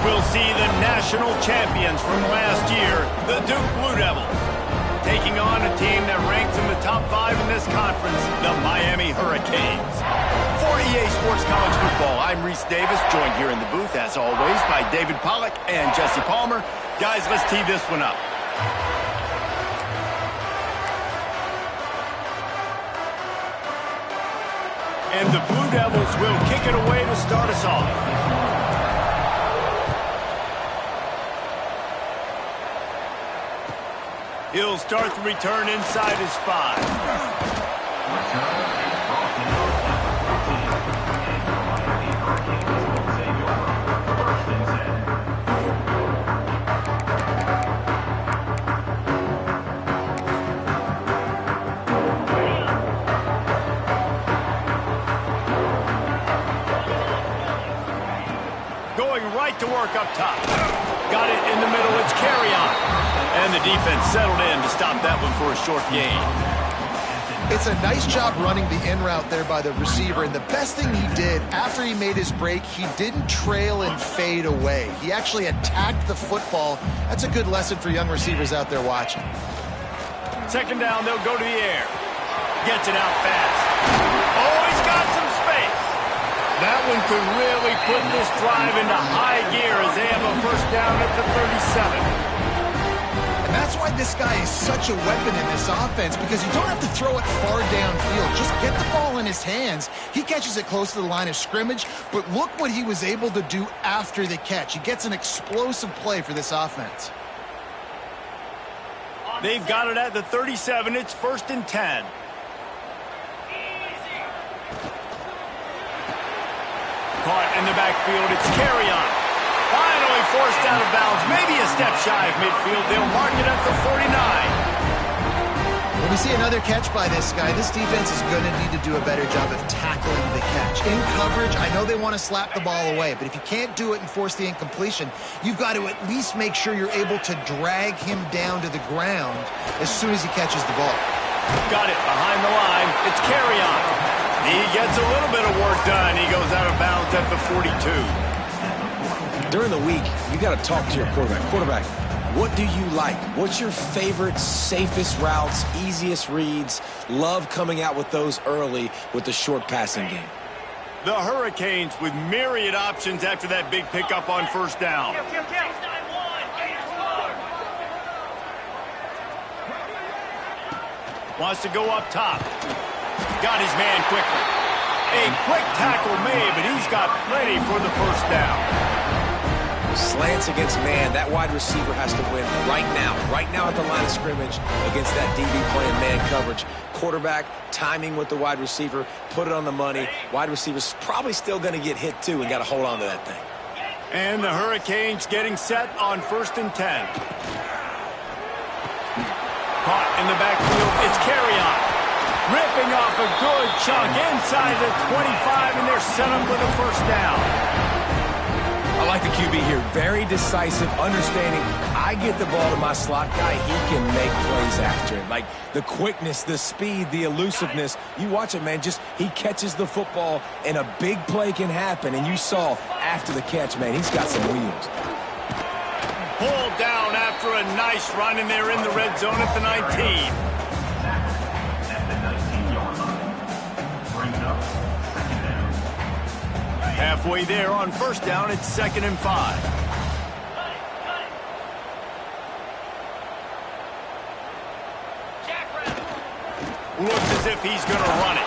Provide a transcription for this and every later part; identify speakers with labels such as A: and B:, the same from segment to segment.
A: we'll see the national champions from last year, the Duke Blue Devils, taking on a team that ranks in the top 5 in this conference, the Miami Hurricanes. For EA Sports College Football, I'm Reese Davis, joined here in the booth, as always, by David Pollack and Jesse Palmer. Guys, let's tee this one up. And the Blue Devils will kick it away to start us off. He'll start the return inside his 5. Going right to work up top. Got it in the middle. It's carry on. And the defense settled in to stop that one for a short gain.
B: It's a nice job running the in route there by the receiver. And the best thing he did after he made his break, he didn't trail and fade away. He actually attacked the football. That's a good lesson for young receivers out there watching.
A: Second down, they'll go to the air. Gets it out fast. Oh, he's got some space. That one could really put this drive into high gear as they have a first down at the 37.
B: And that's why this guy is such a weapon in this offense, because you don't have to throw it far downfield. Just get the ball in his hands. He catches it close to the line of scrimmage, but look what he was able to do after the catch. He gets an explosive play for this offense.
A: They've got it at the 37. It's 1st and 10. Caught in the backfield. It's carry on. Finally forced out of bounds. Maybe a step shy of midfield. They'll mark it at the 49.
B: When we see another catch by this guy, this defense is going to need to do a better job of tackling the catch. In coverage, I know they want to slap the ball away, but if you can't do it and force the incompletion, you've got to at least make sure you're able to drag him down to the ground as soon as he catches the ball.
A: Got it behind the line. It's carry on. He gets a little bit of work done. He goes out of bounds at the 42.
C: During the week, you got to talk to your quarterback. Quarterback, what do you like? What's your favorite, safest routes, easiest reads? Love coming out with those early with the short passing game.
A: The Hurricanes with myriad options after that big pickup on first down. Wants to go up top. Got his man quickly. A quick tackle made, but he's got plenty for the first down.
C: Slants against man. That wide receiver has to win right now at the line of scrimmage against that DB playing man coverage. Quarterback, timing with the wide receiver, put it on the money. Wide receiver's probably still going to get hit too and got to hold on to that thing.
A: And the Hurricanes getting set on 1st and 10. Caught in the backfield. It's carry on. Ripping off a good chunk inside the 25, and they're set up with a first down.
C: I like the QB here. Very decisive, understanding. I get the ball to my slot guy. He can make plays after it. Like the quickness, the speed, the elusiveness. You watch it, man. Just he catches the football, and a big play can happen. And you saw after the catch, man, he's got some wheels.
A: Pulled down after a nice run, and they're in the red zone at the 19. Halfway there on first down, it's 2nd and 5. Looks as if he's going to run it.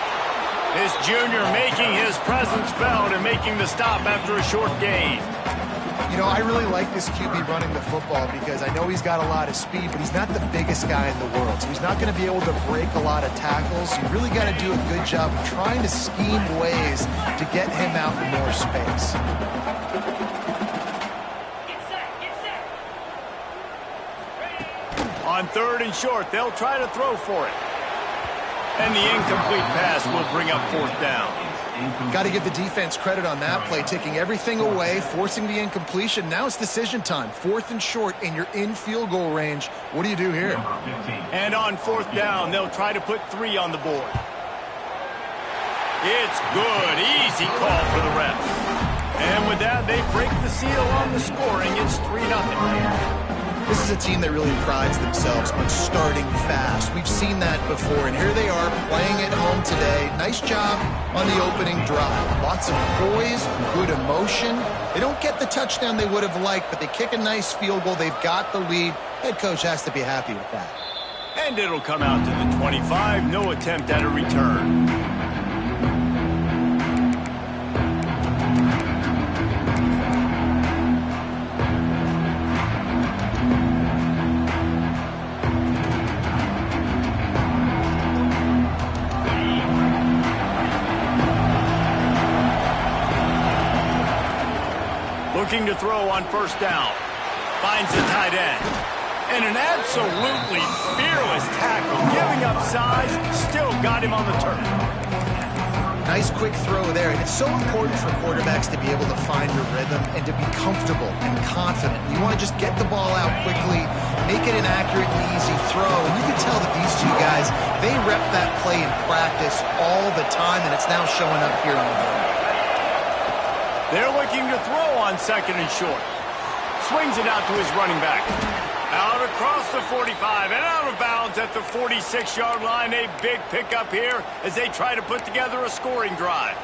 A: This junior making his presence felt and making the stop after a short gain.
B: You know, I really like this QB running the football because I know he's got a lot of speed, but he's not the biggest guy in the world. So he's not going to be able to break a lot of tackles. You really got to do a good job of trying to scheme ways to get him out in more space.
A: On 3rd and short, they'll try to throw for it. And the incomplete pass will bring up 4th down.
B: Got to give the defense credit on that play, taking everything away, forcing the incompletion. Now it's decision time. 4th and short, and you're in field goal range. What do you do here?
A: And on 4th down, they'll try to put 3 on the board. It's good. Easy call for the ref. And with that, they break the seal on the scoring. It's 3-0.
B: This is a team that really prides themselves on starting fast. We've seen that before, and here they are playing at home today. Nice job on the opening drive. Lots of poise, good emotion. They don't get the touchdown they would have liked, but they kick a nice field goal. They've got the lead. Head coach has to be happy with that.
A: And it'll come out to the 25. No attempt at a return. Looking to throw on first down. Finds the tight end. And an absolutely fearless tackle. Giving up size, still got him on the turf.
B: Nice quick throw there. And it's so important for quarterbacks to be able to find your rhythm and to be comfortable and confident. You want to just get the ball out quickly, make it an accurate and easy throw. And you can tell that these two guys, they rep that play in practice all the time, and it's now showing up here on the game.
A: They're looking to throw on second and short. Swings it out to his running back. Out across the 45 and out of bounds at the 46-yard line. A big pickup here as they try to put together a scoring drive.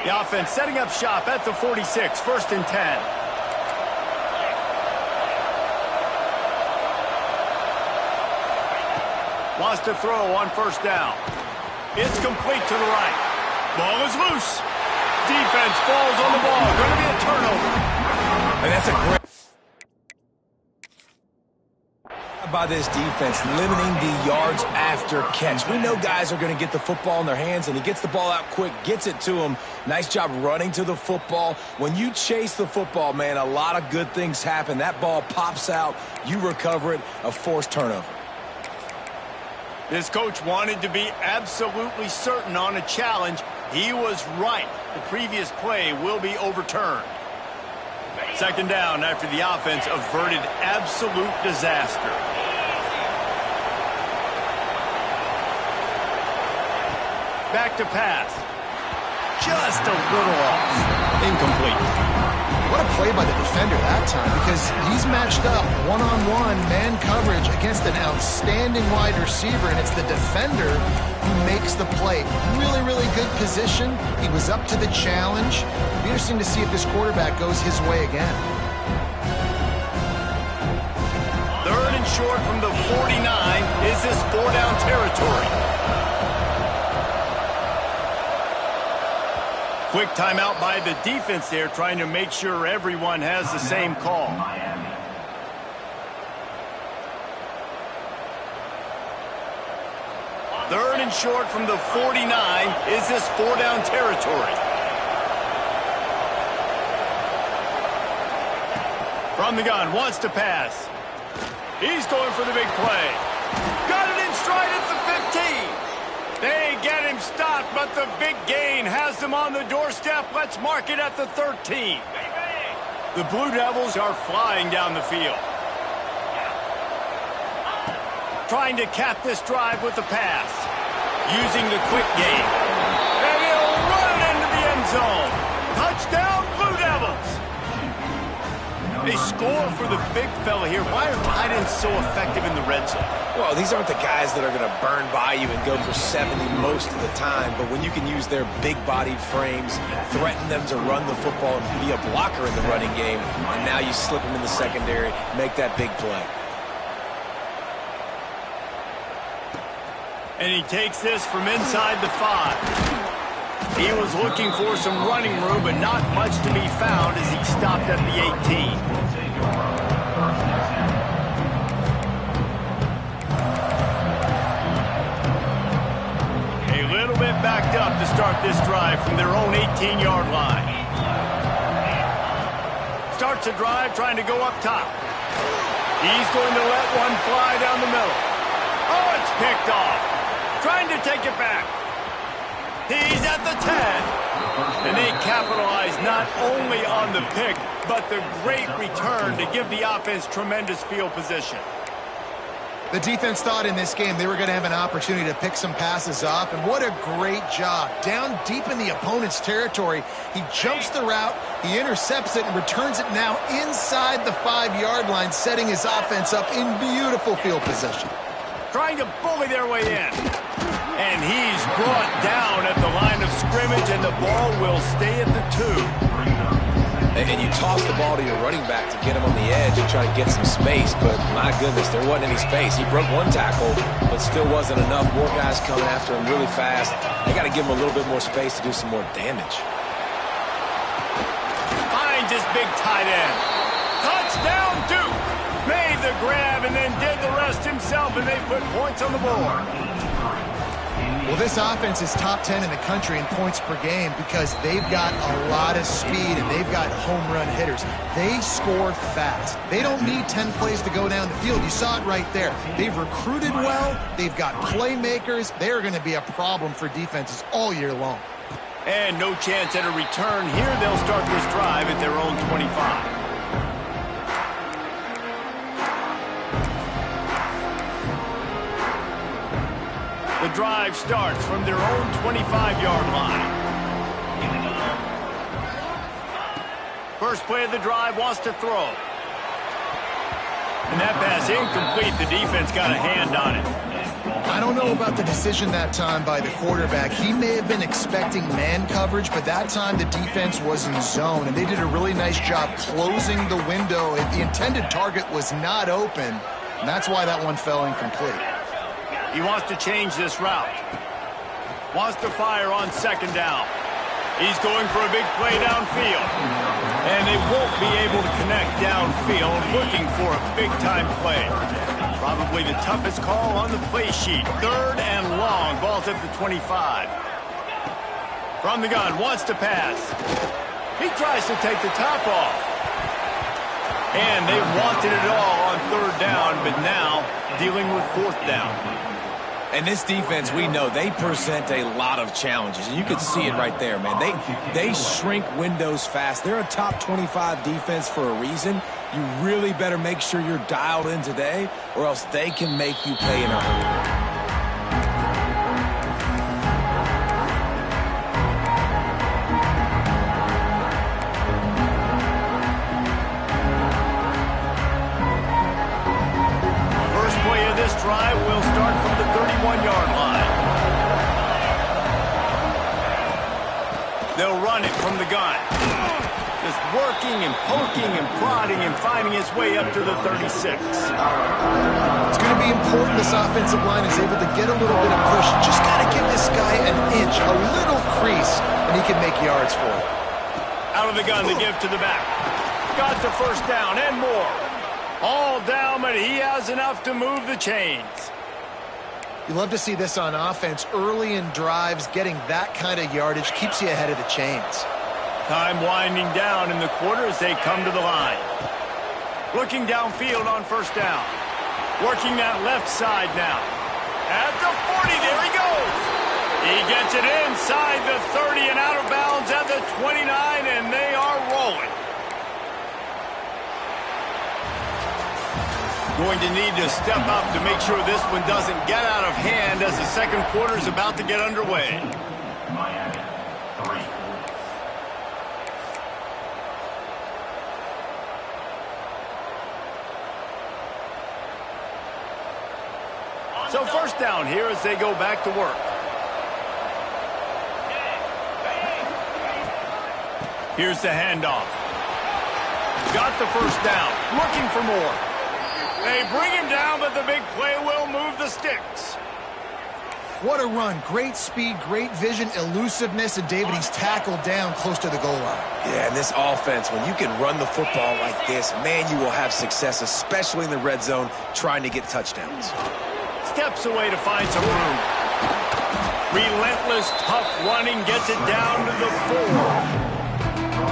A: The offense setting up shop at the 46, 1st and 10. Wants to throw on first down. It's complete to the right. Ball is loose. Defense falls on the ball. Going to be a turnover.
C: And that's a great by this defense, limiting the yards after catch. We know guys are going to get the football in their hands, and he gets the ball out quick, gets it to him. Nice job running to the football. When you chase the football, man, a lot of good things happen. That ball pops out, you recover it, a forced turnover.
A: This coach wanted to be absolutely certain on a challenge. He was right. The previous play will be overturned. Second down after the offense averted absolute disaster. Back to pass. Just a little off. Incomplete.
B: What a play by the defender that time, because he's matched up one-on-one man coverage against an outstanding wide receiver, and it's the defender who makes the play. Really, really good position. He was up to the challenge. It'll be interesting to see if this quarterback goes his way again.
A: 3rd and short from the 49. Is this 4-down territory? Quick timeout by the defense there, trying to make sure everyone has the same call. Third and short from the 49. Is this 4-down territory? From the gun, wants to pass. He's going for the big play. Got it in stride at the 15. They get him stopped, but the big gain has them on the doorstep. Let's mark it at the 13. The Blue Devils are flying down the field. Trying to cap this drive with the pass. Using the quick game. And he'll run it into the end zone. Touchdown, Blue Devils. They score for the big fella here. Why are tight ends so effective in the red zone?
C: Well, these aren't the guys that are going to burn by you and go for 70 most of the time, but when you can use their big-bodied frames, threaten them to run the football and be a blocker in the running game, and now you slip them in the secondary, make that big play.
A: And he takes this from inside the 5. He was looking for some running room, but not much to be found as he stopped at the 18. A little bit backed up to start this drive from their own 18-yard line. Starts a drive trying to go up top. He's going to let one fly down the middle. Oh, it's picked off. Trying to take it back. He's at the 10. And they capitalize not only on the pick, but the great return to give the offense tremendous field position.
B: The defense thought in this game they were going to have an opportunity to pick some passes off, and what a great job. Down deep in the opponent's territory, he jumps the route, he intercepts it, and returns it now inside the 5-yard line, setting his offense up in beautiful field position.
A: Trying to bully their way in. And he's brought down at the line of scrimmage, and the ball will stay at the 2.
C: And you toss the ball to your running back to get him on the edge and try to get some space, but my goodness, there wasn't any space. He broke one tackle, but still wasn't enough. More guys coming after him really fast. They got to give him a little bit more space to do some more damage.
A: Finds his big tight end. Touchdown, Duke! Made the grab and then did the rest himself, and they put points on the board.
B: Well, this offense is top 10 in the country in points per game because they've got a lot of speed and they've got home run hitters. They score fast. They don't need 10 plays to go down the field. You saw it right there. They've recruited well. They've got playmakers. They're going to be a problem for defenses all year long.
A: And no chance at a return here. They'll start this drive at their own 25. The drive starts from their own 25-yard line. First play of the drive, wants to throw. And that pass incomplete. The defense got a hand on it.
B: I don't know about the decision that time by the quarterback. He may have been expecting man coverage, but that time the defense was in zone, and they did a really nice job closing the window. The intended target was not open, and that's why that one fell incomplete.
A: He wants to change this route. Wants to fire on second down. He's going for a big play downfield. And they won't be able to connect downfield, looking for a big-time play. Probably the toughest call on the play sheet. 3rd and long. Ball's at the 25. From the gun, wants to pass. He tries to take the top off. And they wanted it all on 3rd down, but now dealing with 4th down.
C: And this defense, we know, they present a lot of challenges. And you can see it right there, man. They shrink windows fast. They're a top 25 defense for a reason. You really better make sure you're dialed in today, or else they can make you pay in a hurry.
A: Drive will start from the 31-yard line. They'll run it from the gun. Just working and poking and prodding and finding his way up to the 36.
B: It's going to be important this offensive line is able to get a little bit of push. Just got to give this guy an inch, a little crease, and he can make yards for it.
A: Out of the gun, they give to the back. Got the first down and more. All down, but he has enough to move the chains.
B: You love to see this on offense. Early in drives, getting that kind of yardage keeps you ahead of the chains.
A: Time winding down in the quarter as they come to the line. Looking downfield on first down. Working that left side now. At the 40, there he goes. He gets it inside the 30 and out of bounds at the 29, and they are rolling. Going to need to step up to make sure this one doesn't get out of hand as the second quarter is about to get underway.
D: Miami, 3.
A: So first down here as they go back to work. Here's the handoff. Got the first down. Looking for more. They bring him down, but the big play will move the sticks.
B: What a run. Great speed, great vision, elusiveness, and David, he's tackled down close to the goal line.
C: Yeah, and this offense, when you can run the football like this, man, you will have success, especially in the red zone, trying to get touchdowns.
A: Steps away to find some room. Relentless, tough running, gets it down to the 4.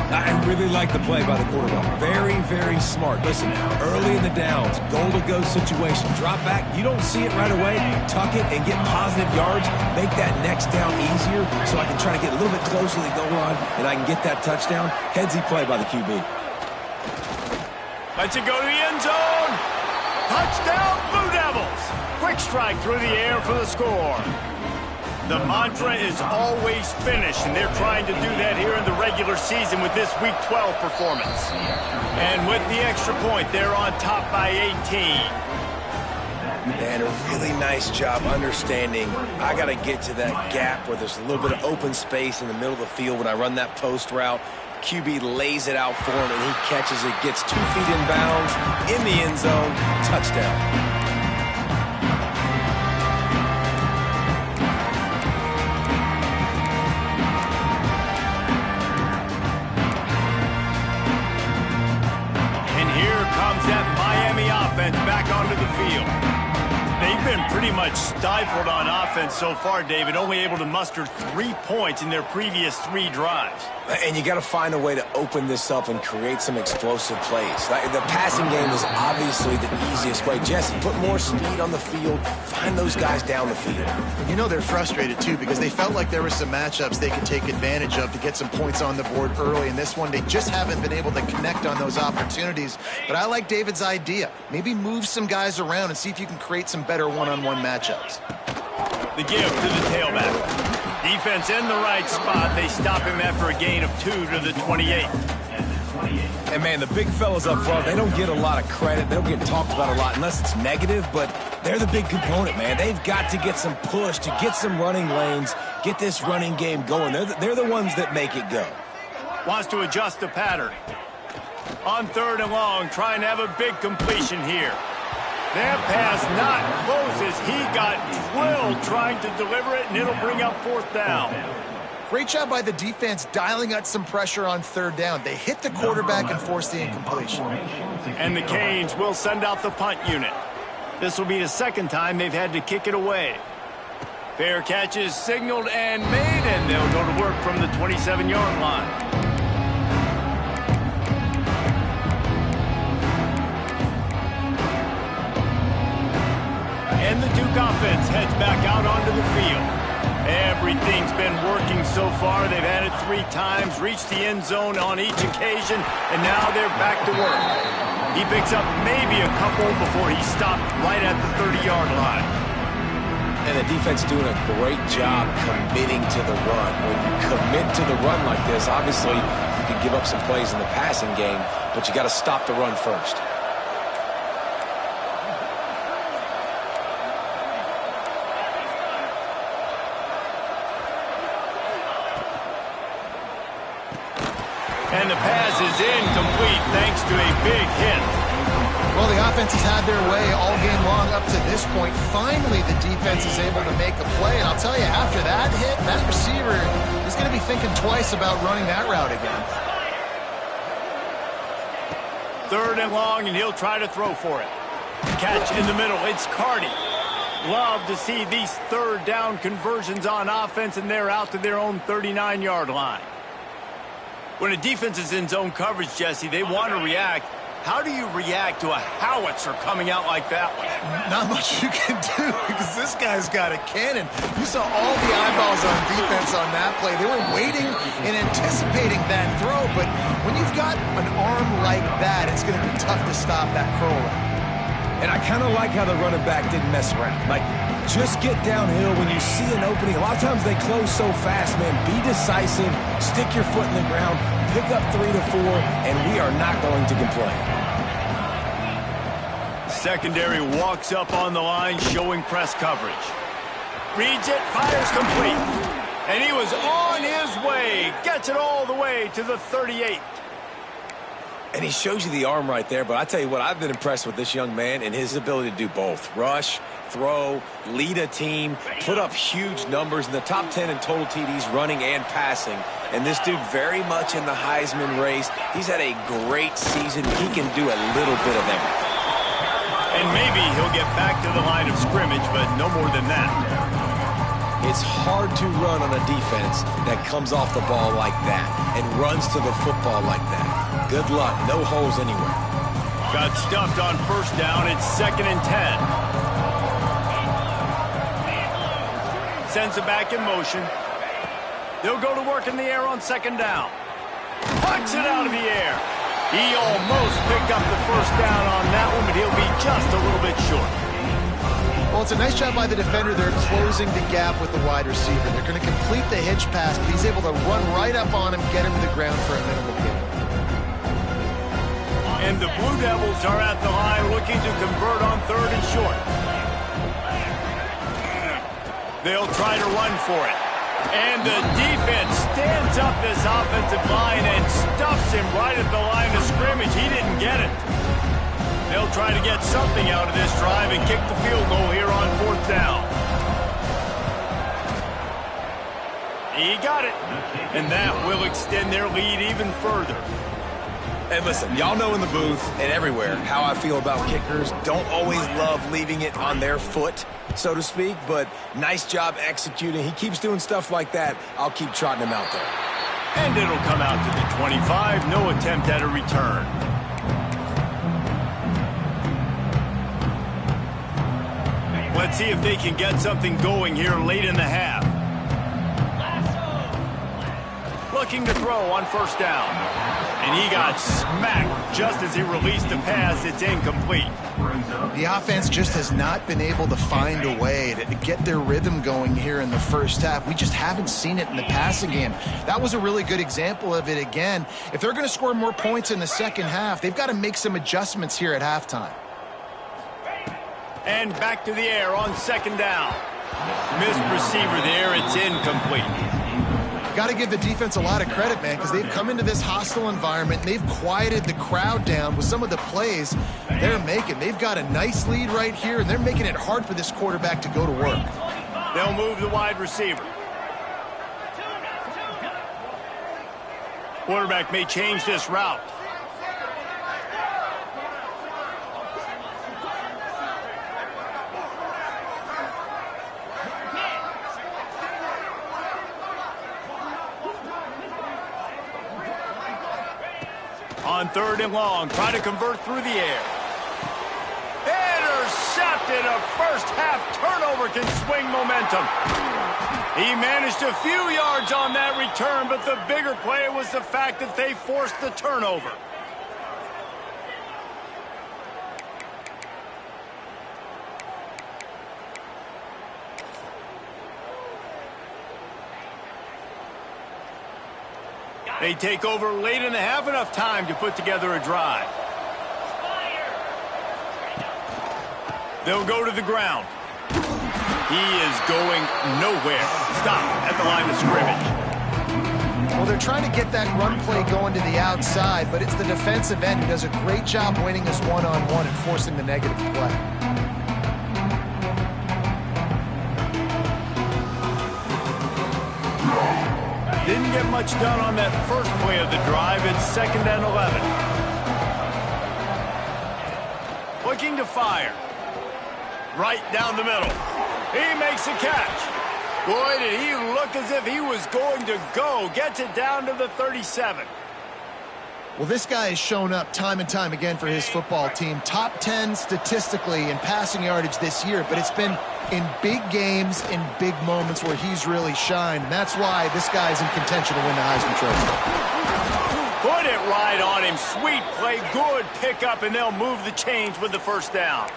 C: I really like the play by the quarterback. Very, very smart. Listen, early in the downs, goal-to-go situation, drop back. You don't see it right away. Tuck it and get positive yards. Make that next down easier so I can try to get a little bit closer to the goal line and I can get that touchdown. Headsy play by the QB.
A: Lets it go to the end zone. Touchdown, Blue Devils. Quick strike through the air for the score. The mantra is always finish, and they're trying to do that here in the regular season with this Week 12 performance. And with the extra point, they're on top by 18.
C: And a really nice job understanding I got to get to that gap where there's a little bit of open space in the middle of the field when I run that post route. QB lays it out for him, and he catches it, gets 2 feet in bounds, in the end zone, touchdown.
A: Back onto the field. They've been pretty much stifled on offense so far, David, only able to muster 3 points in their previous 3 drives.
C: And you got to find a way to open this up and create some explosive plays. The passing game is obviously the easiest way. Jesse, put more speed on the field. Find those guys down the field.
B: You know they're frustrated, too, because they felt like there were some matchups they could take advantage of to get some points on the board early. In this one, they just haven't been able to connect on those opportunities. But I like David's idea. Maybe move some guys around and see if you can create some better one-on-one matchups.
A: The give to the tailback. Defense in the right spot. They stop him after a gain of 2 to the 28.
C: And, man, the big fellas up front, they don't get a lot of credit. They don't get talked about a lot unless it's negative, but they're the big component, man. They've got to get some push, to get some running lanes, get this running game going. They're the ones that make it go.
A: Wants to adjust the pattern. On 3rd and long, trying to have a big completion here. That pass not close as he got drilled trying to deliver it, and it'll bring up 4th down.
B: Great job by the defense dialing out some pressure on 3rd down. They hit the quarterback and forced the incompletion.
A: And the Canes will send out the punt unit. This will be the 2nd time they've had to kick it away. Fair catch is signaled and made, and they'll go to work from the 27-yard line. And the Duke offense heads back out onto the field. Everything's been working so far. They've had it 3 times, reached the end zone on each occasion, and now they're back to work. He picks up maybe a couple before he stopped right at the 30-yard line.
C: And the defense doing a great job committing to the run. When you commit to the run like this, obviously you can give up some plays in the passing game, but you got to stop the run first.
A: And the pass is incomplete thanks to a big hit.
B: Well, the offense has had their way all game long up to this point. Finally, the defense is able to make a play. And I'll tell you, after that hit, that receiver is going to be thinking twice about running that route again.
A: 3rd and long, and he'll try to throw for it. Catch in the middle. It's Carty. Love to see these 3rd down conversions on offense, and they're out to their own 39-yard line. When a defense is in zone coverage, Jesse, they want to react. How do you react to a howitzer coming out like that one?
B: Not much you can do because this guy's got a cannon. You saw all the eyeballs on defense on that play. They were waiting and anticipating that throw, but when you've got an arm like that, it's going to be tough to stop that curl route.
C: And I kind of like how the running back didn't mess around. Like, just get downhill when you see an opening. A lot of times they close so fast, man. Be decisive, stick your foot in the ground, pick up 3 to 4, and we are not going to complain.
A: Secondary walks up on the line, showing press coverage. Reads it, fires complete. And he was on his way. Gets it all the way to the 38.
C: And he shows you the arm right there, but I tell you what, I've been impressed with this young man and his ability to do both. Rush, throw, lead a team, put up huge numbers in the top 10 in total TDs running and passing. And this dude very much in the Heisman race. He's had a great season. He can do a little bit of everything.
A: And maybe he'll get back to the line of scrimmage, but no more than that.
C: It's hard to run on a defense that comes off the ball like that and runs to the football like that. Good luck. No holes anywhere.
A: Got stuffed on 1st down. It's 2nd and 10. Sends it back in motion. They'll go to work in the air on 2nd down. Pucks it out of the air. He almost picked up the 1st down on that one, but he'll be just a little bit short.
B: Well, it's a nice job by the defender. They're closing the gap with the wide receiver. They're going to complete the hitch pass, but he's able to run right up on him, get him to the ground for a minimal gain.
A: And the Blue Devils are at the line looking to convert on 3rd and short. They'll try to run for it. And the defense stands up this offensive line and stuffs him right at the line of scrimmage. He didn't get it. They'll try to get something out of this drive and kick the field goal here on 4th down. He got it. And that will extend their lead even further.
C: And listen, y'all know in the booth and everywhere how I feel about kickers. Don't always love leaving it on their foot, so to speak, but nice job executing. He keeps doing stuff like that. I'll keep trotting him out there.
A: And it'll come out to the 25. No attempt at a return. Let's see if they can get something going here late in the half. Looking to throw on 1st down. And he got smacked just as he released the pass. It's incomplete.
B: The offense just has not been able to find a way to get their rhythm going here in the first half. We just haven't seen it in the passing game. That was a really good example of it again. If they're going to score more points in the second half, they've got to make some adjustments here at halftime.
A: And back to the air on 2nd down. Missed receiver there. It's incomplete.
B: Got to give the defense a lot of credit, man, because they've come into this hostile environment and they've quieted the crowd down with some of the plays they're making. They've got a nice lead right here, and they're making it hard for this quarterback to go to work.
A: They'll move the wide receiver. Quarterback may change this route. On 3rd and long, try to convert through the air. Intercepted. A first half turnover can swing momentum. He managed a few yards on that return, but the bigger play was the fact that they forced the turnover. They take over late in the half, enough time to put together a drive. They'll go to the ground. He is going nowhere. Stop at the line of scrimmage.
B: Well, they're trying to get that run play going to the outside, but it's the defensive end who does a great job winning this one-on-one and forcing the negative play.
A: Didn't get much done on that first play of the drive. It's 2nd and 11. Looking to fire. Right down the middle. He makes a catch. Boy, did he look as if he was going to go. Gets it down to the 37.
B: Well, this guy has shown up time and time again for his football team. Top 10 statistically in passing yardage this year, but it's been in big games, in big moments where he's really shined. And that's why this guy's in contention to win the Heisman Trophy.
A: Put it right on him. Sweet play, good pickup, and they'll move the chains with the 1st down.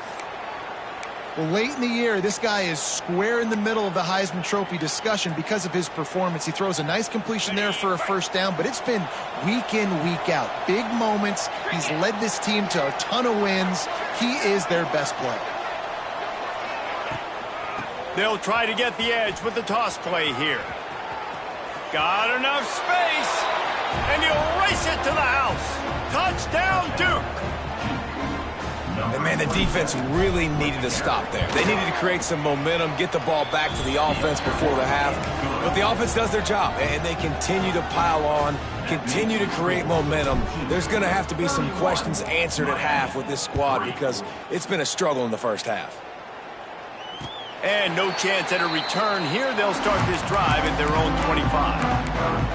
B: Well, late in the year, this guy is square in the middle of the Heisman Trophy discussion because of his performance. He throws a nice completion there for a 1st down, but it's been week in, week out. Big moments. He's led this team to a ton of wins. He is their best player.
A: They'll try to get the edge with the toss play here. Got enough space, and he'll race it to the house. Touchdown, Duke.
C: And, man, the defense really needed to stop there. They needed to create some momentum, get the ball back to the offense before the half. But the offense does their job, and they continue to pile on, continue to create momentum. There's going to have to be some questions answered at half with this squad because it's been a struggle in the first half.
A: And no chance at a return here. They'll start this drive at their own 25.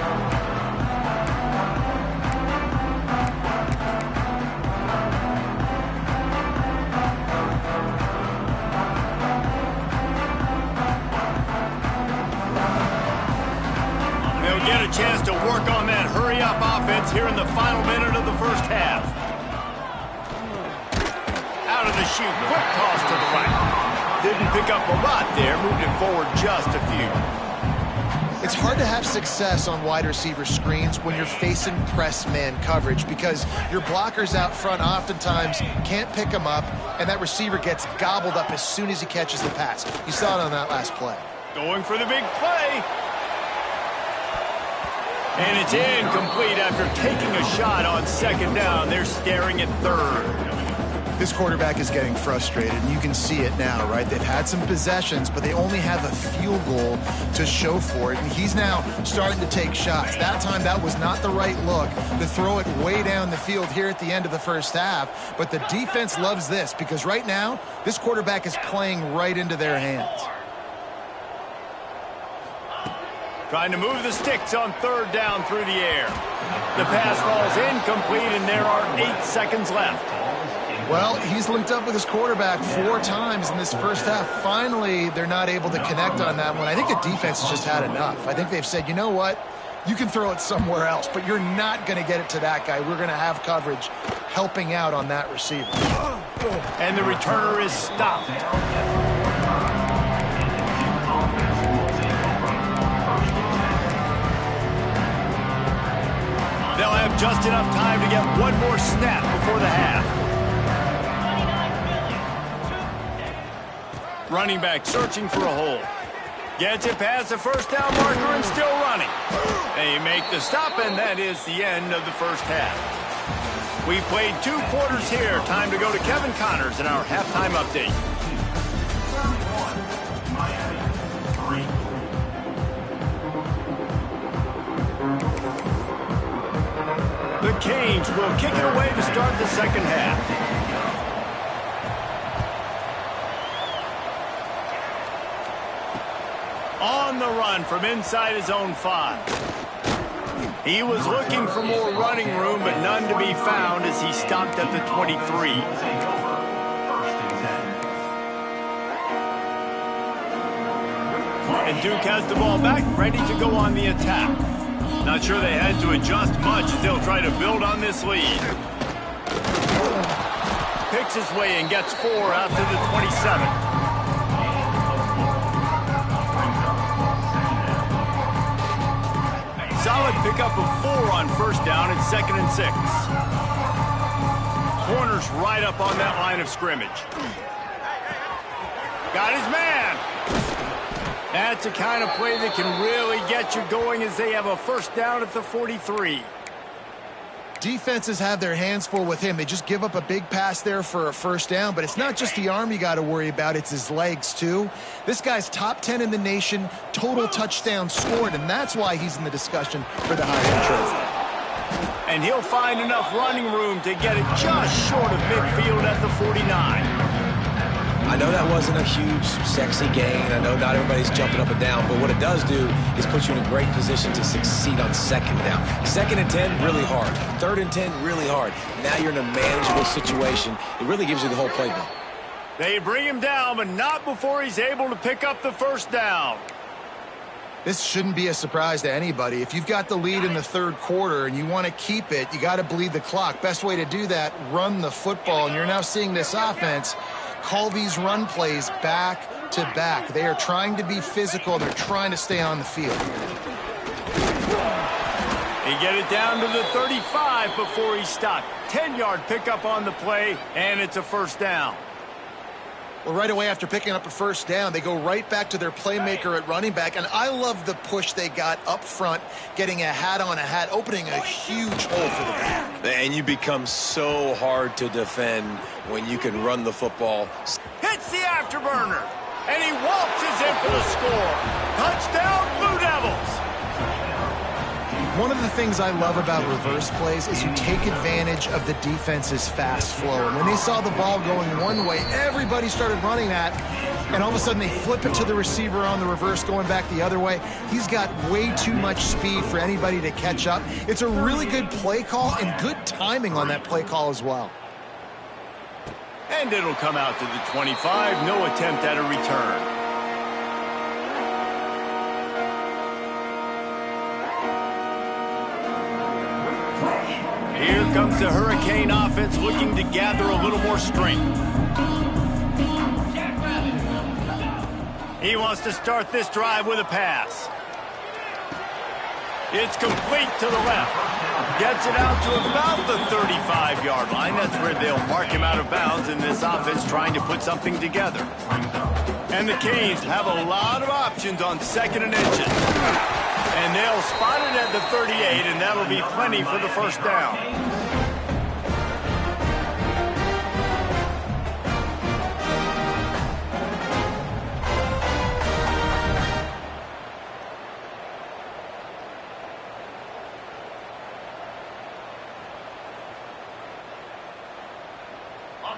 A: Get a chance to work on that hurry-up offense here in the final minute of the first half. Out of the to shoot. Quick toss to the right. Didn't pick up a lot there. Moved it forward just a few.
B: It's hard to have success on wide receiver screens when you're facing press man coverage because your blockers out front oftentimes can't pick them up, and that receiver gets gobbled up as soon as he catches the pass. You saw it on that last play.
A: Going for the big play. And it's incomplete after taking a shot on second down. They're staring at third.
B: This quarterback is getting frustrated, and you can see it now, right? They've had some possessions, but they only have a field goal to show for it, and he's now starting to take shots. That time, that was not the right look to throw it way down the field here at the end of the first half, but the defense loves this because right now, this quarterback is playing right into their hands.
A: Trying to move the sticks on third down through the air. The pass falls incomplete, and there are 8 seconds left.
B: Well, he's linked up with his quarterback 4 times in this first half. Finally, they're not able to connect on that one. I think the defense has just had enough. I think they've said, you know what? You can throw it somewhere else, but you're not going to get it to that guy. We're going to have coverage helping out on that receiver.
A: And the returner is stopped. They'll have just enough time to get one more snap before the half. Running back searching for a hole. Gets it past the first down marker and still running. They make the stop, and that is the end of the first half. We played 2 quarters here. Time to go to Kevin Connors in our halftime update.
D: Miami 3.
A: The Canes will kick it away to start the second half. On the run from inside his own 5. He was looking for more running room, but none to be found as he stopped at the 23. And Duke has the ball back, ready to go on the attack. Not sure they had to adjust much as they'll try to build on this lead. Picks his way and gets 4 out to the 27. Solid pickup of 4 on first down at 2nd and 6. Corners right up on that line of scrimmage. Got his man. That's the kind of play that can really get you going as they have a first down at the 43.
B: Defenses have their hands full with him. They just give up a big pass there for a first down, but it's not just the arm you got to worry about, it's his legs too. This guy's top 10 in the nation, total touchdowns scored, and that's why he's in the discussion for the Heisman Trophy.
A: And he'll find enough running room to get it just short of midfield at the 49.
C: I know that wasn't a huge, sexy gain. I know not everybody's jumping up and down, but what it does do is put you in a great position to succeed on second down. 2nd and 10, really hard. 3rd and 10, really hard. Now you're in a manageable situation. It really gives you the whole playbook.
A: They bring him down, but not before he's able to pick up the first down.
B: This shouldn't be a surprise to anybody. If you've got the lead in the 3rd quarter and you want to keep it, you got to bleed the clock. Best way to do that, run the football. And you're now seeing this offense call these run plays back to back. They are trying to be physical. They're trying to stay on the field.
A: They get it down to the 35 before he stopped. 10-yard pickup on the play, and it's a first down.
B: Well, right away after picking up a first down, they go right back to their playmaker at running back. And I love the push they got up front, getting a hat on a hat, opening a huge hole for the back.
C: And you become so hard to defend when you can run the football.
A: Hits the afterburner, and he waltzes in for the score. Touchdown, Blue Devils.
B: One of the things I love about reverse plays is you take advantage of the defense's fast flow. And when they saw the ball going one way, everybody started running that. And all of a sudden, they flip it to the receiver on the reverse going back the other way. He's got way too much speed for anybody to catch up. It's a really good play call and good timing on that play call as well.
A: And it'll come out to the 25. No attempt at a return. Here comes the Hurricane offense looking to gather a little more strength. He wants to start this drive with a pass. It's complete to the left. Gets it out to about the 35-yard line. That's where they'll mark him out of bounds in this offense trying to put something together. And the Canes have a lot of options on 2nd and inches. And they'll spot it at the 38, and that'll be plenty for the first down.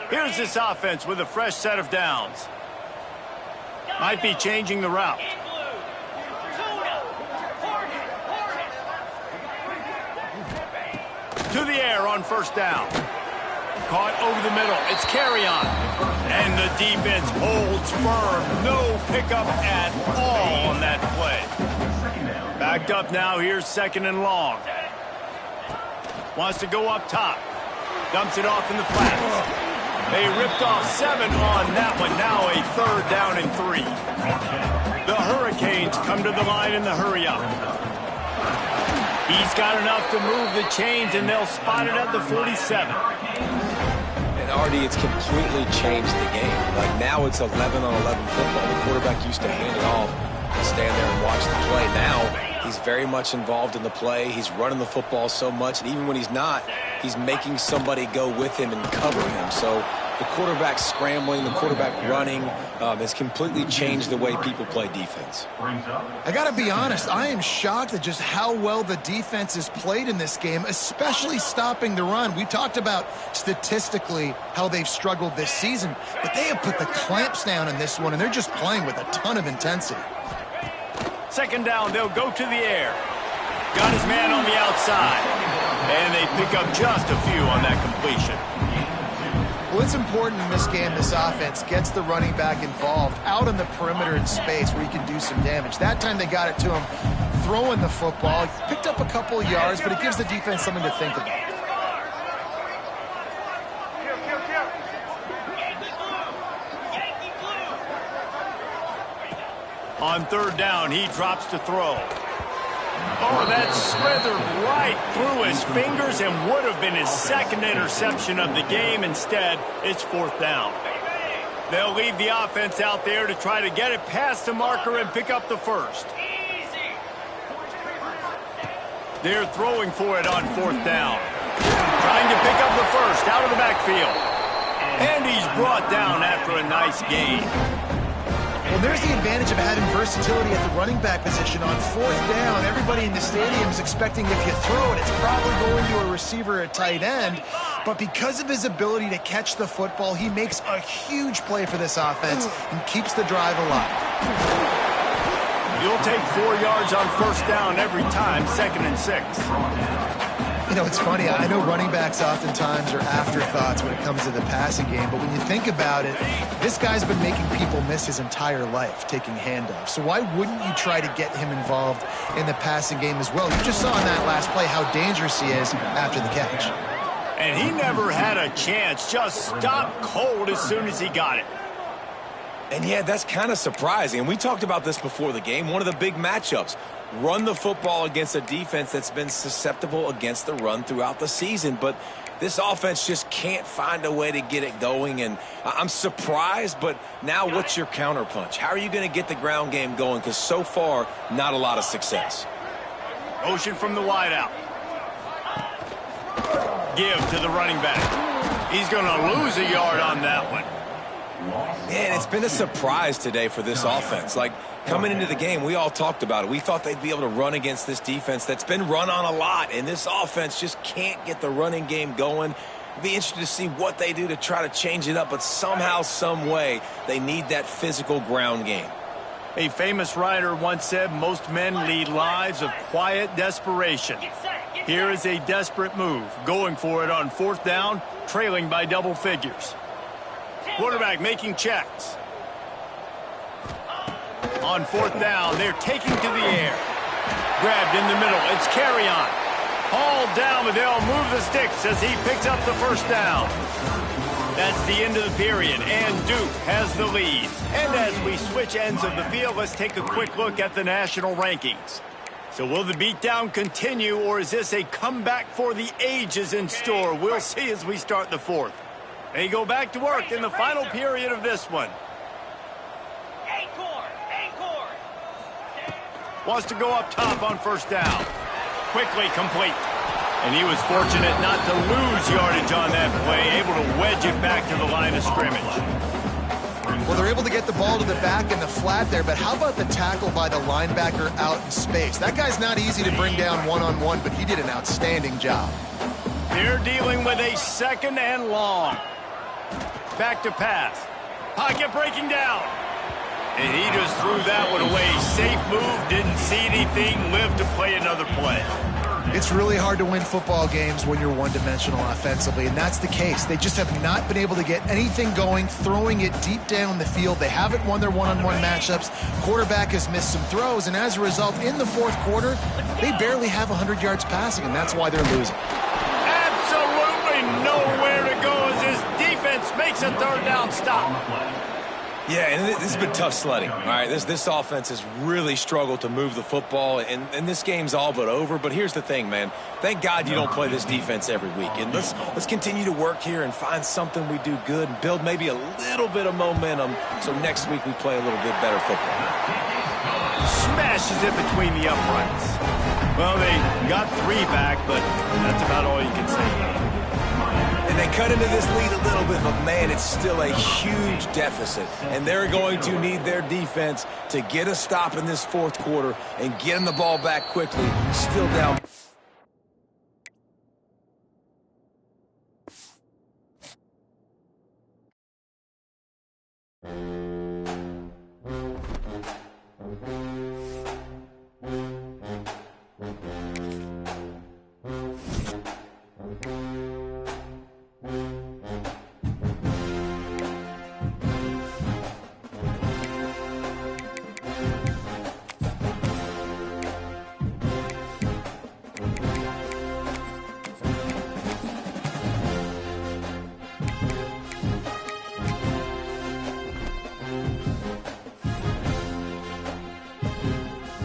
A: Here's this offense with a fresh set of downs. Might be changing the route. To the air on first down. Caught over the middle. It's Carry-On. And the defense holds firm. No pickup at all on that play. Backed up now. Here's 2nd and long. Wants to go up top. Dumps it off in the flats. They ripped off 7 on that one. Now a 3rd down and 3. The Hurricanes come to the line in the hurry-up. He's got enough to move the chains, and they'll spot it at the 47.
C: And Artie, it's completely changed the game. Like now it's 11-on-11 football. The quarterback used to hand it off and stand there and watch the play. Now he's very much involved in the play. He's running the football so much, and even when he's not, he's making somebody go with him and cover him. So the quarterback scrambling, the quarterback running has completely changed the way people play defense.
B: I got to be honest, I am shocked at just how well the defense has played in this game, especially stopping the run. We talked about statistically how they've struggled this season, but they have put the clamps down in this one, and they're just playing with a ton of intensity.
A: 2nd down, they'll go to the air. Got his man on the outside. And they pick up just a few on that completion.
B: Well, it's important in this game this offense gets the running back involved out on the perimeter in space where he can do some damage. That time they got it to him throwing the football. He picked up a couple of yards, but it gives the defense something to think about.
A: On 3rd down, he drops to throw. Oh, that slithered right through his fingers and would have been his 2nd interception of the game. Instead, it's 4th down. They'll leave the offense out there to try to get it past the marker and pick up the 1st. They're throwing for it on 4th down. Trying to pick up the 1st out of the backfield. And he's brought down after a nice gain.
B: Well, there's the advantage of having versatility at the running back position. On 4th down, everybody in the stadium is expecting if you throw it, it's probably going to a receiver or tight end. But because of his ability to catch the football, he makes a huge play for this offense and keeps the drive alive.
A: You'll take 4 yards on 1st down every time, 2nd and 6.
B: You know, it's funny. I know running backs oftentimes are afterthoughts when it comes to the passing game, but when you think about it, this guy's been making people miss his entire life taking handoffs. So why wouldn't you try to get him involved in the passing game as well? You just saw in that last play how dangerous he is after the catch.
A: And he never had a chance, just stopped cold as soon as he got it.
C: And yeah, that's kind of surprising. And we talked about this before the game, one of the big matchups. Run the football against a defense that's been susceptible against the run throughout the season. But this offense just can't find a way to get it going. And I'm surprised, but now what's your counterpunch? How are you going to get the ground game going? Because so far, not a lot of success.
A: Motion from the wideout. Give to the running back. He's going to lose a yard on that one.
C: And it's been a surprise today for this offense. Like, coming into the game, we all talked about it. We thought they'd be able to run against this defense that's been run on a lot, and this offense just can't get the running game going. It'd be interesting to see what they do to try to change it up, but somehow, some way, they need that physical ground game.
A: A famous writer once said, most men lead lives of quiet desperation. Here is a desperate move, going for it on 4th down, trailing by double figures. Quarterback making checks. On 4th down, they're taking to the air. Grabbed in the middle. It's Carry-On. Hauled down, but they'll move the sticks as he picks up the first down. That's the end of the period, and Duke has the lead. And as we switch ends of the field, let's take a quick look at the national rankings. So will the beatdown continue, or is this a comeback for the ages in store? We'll see as we start the fourth. They go back to work in the final period of this one. Wants to go up top on first down. Quickly complete. And he was fortunate not to lose yardage on that play, able to wedge it back to the line of scrimmage.
B: Well, they're able to get the ball to the back in the flat there, but how about the tackle by the linebacker out in space? That guy's not easy to bring down one-on-one, but he did an outstanding job.
A: They're dealing with a second and long. Back to pass. Pocket breaking down. And he just threw that one away. Safe move, didn't see anything, lived to play another play.
B: It's really hard to win football games when you're one-dimensional offensively, and that's the case. They just have not been able to get anything going, throwing it deep down the field. They haven't won their one-on-one matchups. Quarterback has missed some throws, and as a result, in the fourth quarter, they barely have 100 yards passing, and that's why they're losing.
A: Absolutely nowhere to go as his defense makes a third down stop.
C: Yeah, and this has been tough sledding. All right, this offense has really struggled to move the football, and this game's all but over. But here's the thing, man. Thank God you don't play this defense every week. And let's continue to work here and find something we do good and build maybe a little bit of momentum so next week we play a little bit better football.
A: Smashes it between the uprights. Well, they got 3 back, but that's about all you can say.
C: And they cut into this lead a little bit, but, man, it's still a huge deficit. And they're going to need their defense to get a stop in this fourth quarter and getting the ball back quickly. Still down.